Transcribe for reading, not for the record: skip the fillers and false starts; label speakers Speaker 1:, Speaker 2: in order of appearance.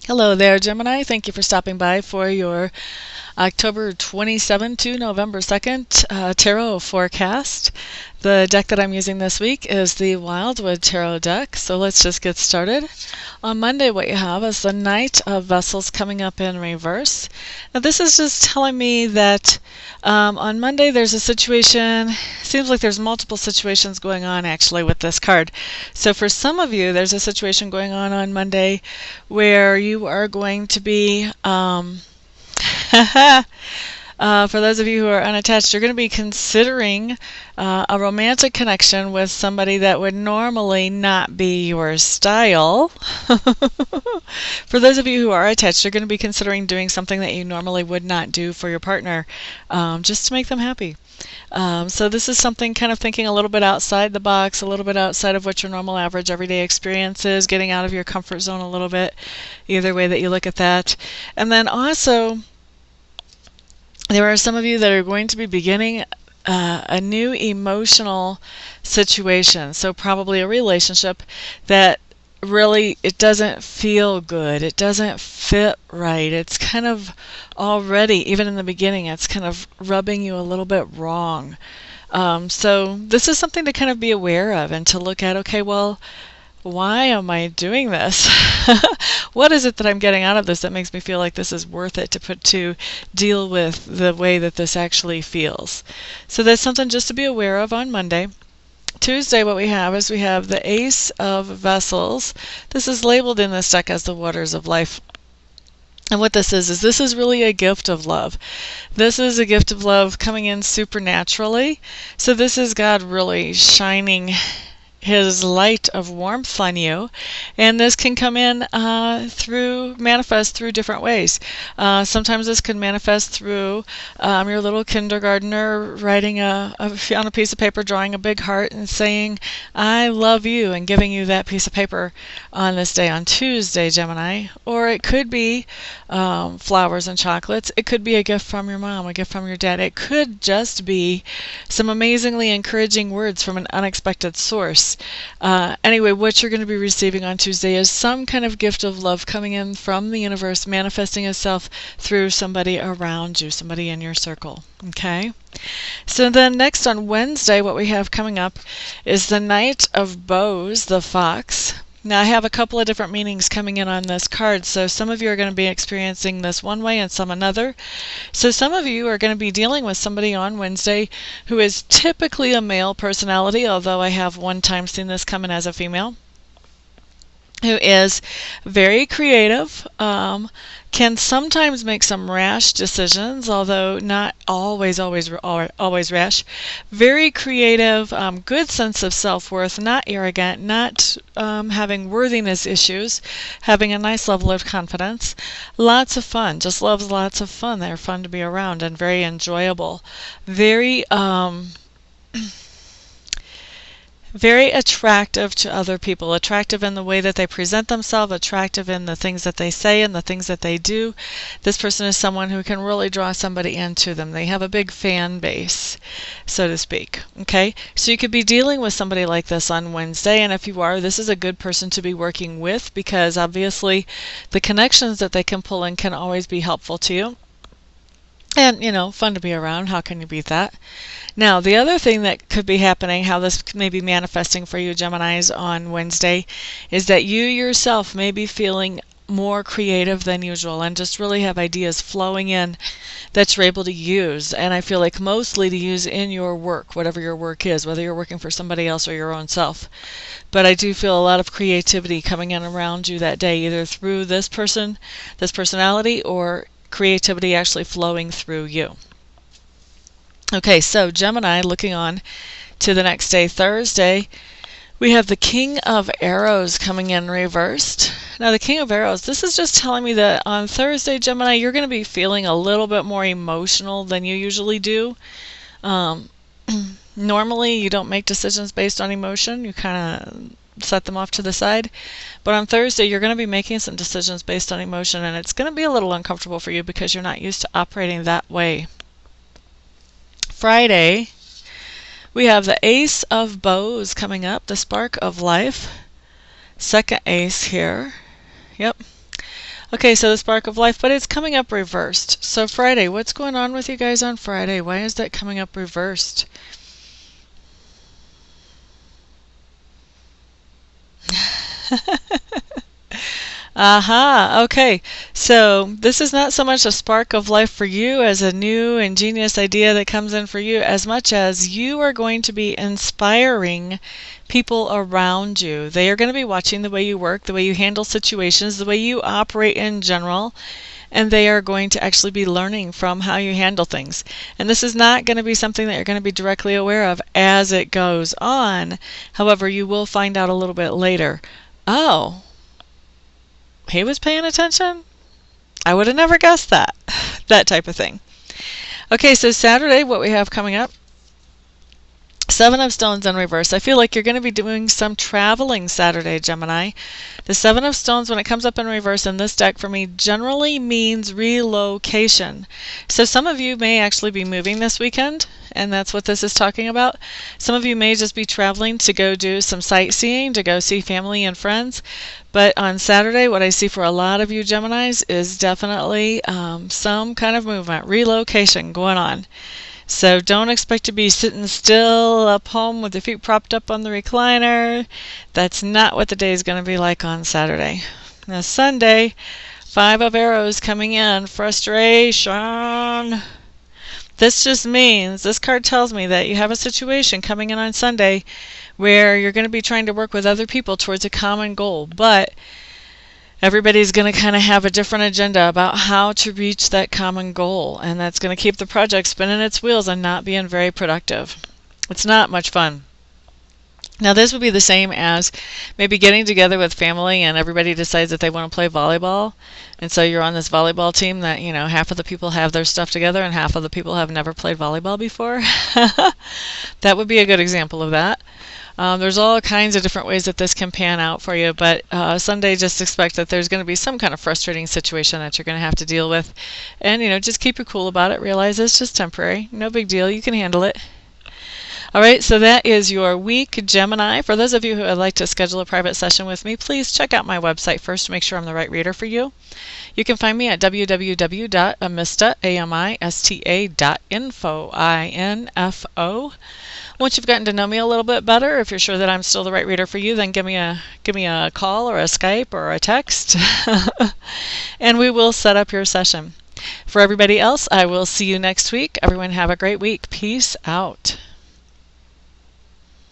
Speaker 1: Hello there, Gemini. Thank you for stopping by for your October 27 to November 2nd tarot forecast. The deck that I'm using this week is the Wildwood Tarot deck, so let's just get started. On Monday, what you have is the Knight of Vessels coming up in reverse. Now, this is just telling me that on Monday there's a situation, seems like there's multiple situations going on actually with this card. So for some of you, there's a situation going on Monday where you are going to be for those of you who are unattached, you're going to be considering a romantic connection with somebody that would normally not be your style. For those of you who are attached, you're going to be considering doing something that you normally would not do for your partner, just to make them happy. So this is something kind of thinking a little bit outside the box, a little bit outside of what your normal average everyday experience is, getting out of your comfort zone a little bit, either way that you look at that. And then also, there are some of you that are going to be beginning a new emotional situation. So probably a relationship that really, it doesn't feel good. It doesn't fit right. It's kind of already, even in the beginning, it's kind of rubbing you a little bit wrong. So this is something to kind of be aware of and to look at, okay, well, why am I doing this? What is it that I'm getting out of this that makes me feel like this is worth it to deal with the way that this actually feels? So that's something just to be aware of on Monday. Tuesday, what we have is we have the Ace of Vessels. This is labeled in this deck as the Waters of Life. And what this is this is really a gift of love. This is a gift of love coming in supernaturally. So this is God really shining His light of warmth on you, and this can come in manifest through different ways. Sometimes this can manifest through your little kindergartner writing on a piece of paper, drawing a big heart and saying, "I love you," and giving you that piece of paper on this day, on Tuesday, Gemini. Or it could be flowers and chocolates. It could be a gift from your mom, a gift from your dad. It could just be some amazingly encouraging words from an unexpected source. Anyway, what you're going to be receiving on Tuesday is some kind of gift of love coming in from the universe, manifesting itself through somebody around you, somebody in your circle. Okay? So then next on Wednesday, what we have coming up is the Knight of Bows, the Fox. Now, I have a couple of different meanings coming in on this card, so some of you are going to be experiencing this one way and some another. So some of you are going to be dealing with somebody on Wednesday who is typically a male personality, although I have one time seen this come in as a female, who is very creative, can sometimes make some rash decisions, although not always rash. Very creative, good sense of self-worth, not arrogant, not having worthiness issues, having a nice level of confidence. Lots of fun, just loves lots of fun. They're fun to be around and very enjoyable. Very attractive to other people, attractive in the way that they present themselves, attractive in the things that they say and the things that they do. This person is someone who can really draw somebody into them. They have a big fan base, so to speak. Okay, so you could be dealing with somebody like this on Wednesday, and if you are, this is a good person to be working with, because obviously the connections that they can pull in can always be helpful to you. And, you know, fun to be around. How can you beat that? Now, the other thing that could be happening, how this may be manifesting for you Geminis on Wednesday, is that you yourself may be feeling more creative than usual and just really have ideas flowing in that you're able to use. And I feel like mostly to use in your work, whatever your work is, whether you're working for somebody else or your own self. But I do feel a lot of creativity coming in around you that day, either through this person, this personality, or creativity actually flowing through you. Okay, so Gemini, looking on to the next day, Thursday, we have the King of Arrows coming in reversed. Now, the King of Arrows, this is just telling me that on Thursday, Gemini, you're going to be feeling a little bit more emotional than you usually do. Normally, you don't make decisions based on emotion. You kind of set them off to the side. But on Thursday, you're going to be making some decisions based on emotion, and it's going to be a little uncomfortable for you because you're not used to operating that way. Friday, we have the Ace of Bows coming up, the Spark of Life. Second ace here. Yep. Okay, so the spark of life, but it's coming up reversed. So Friday, what's going on with you guys on Friday? Why is that coming up reversed? Aha, okay. So this is not so much a spark of life for you as a new ingenious idea that comes in for you, as much as you are going to be inspiring people around you. They are going to be watching the way you work, the way you handle situations, the way you operate in general, and they are going to actually be learning from how you handle things. And this is not going to be something that you're going to be directly aware of as it goes on. However, you will find out a little bit later. Oh, he was paying attention? I would have never guessed that. That type of thing. Okay, so Saturday, what we have coming up, Seven of Stones in reverse. I feel like you're going to be doing some traveling Saturday, Gemini. The Seven of Stones, when it comes up in reverse in this deck for me, generally means relocation. So some of you may actually be moving this weekend, and that's what this is talking about. Some of you may just be traveling to go do some sightseeing, to go see family and friends. But on Saturday, what I see for a lot of you Geminis is definitely some kind of movement, relocation going on. So don't expect to be sitting still up home with your feet propped up on the recliner. That's not what the day is going to be like on Saturday. Now Sunday, Five of Arrows coming in, frustration. This just means, this card tells me that you have a situation coming in on Sunday where you're going to be trying to work with other people towards a common goal, but everybody's going to kind of have a different agenda about how to reach that common goal, and that's going to keep the project spinning its wheels and not being very productive. It's not much fun. Now this would be the same as maybe getting together with family and everybody decides that they want to play volleyball, and so you're on this volleyball team that, you know, half of the people have their stuff together and half of the people have never played volleyball before. That would be a good example of that. There's all kinds of different ways that this can pan out for you, but Sunday, just expect that there's going to be some kind of frustrating situation that you're going to have to deal with, and, you know, just keep your cool about it. Realize it's just temporary. No big deal. You can handle it. All right, so that is your week, Gemini. For those of you who would like to schedule a private session with me, please check out my website first to make sure I'm the right reader for you. You can find me at www.amista.info, I-N-F-O. Once you've gotten to know me a little bit better, if you're sure that I'm still the right reader for you, then give me a call or a Skype or a text, and we will set up your session. For everybody else, I will see you next week. Everyone have a great week. Peace out.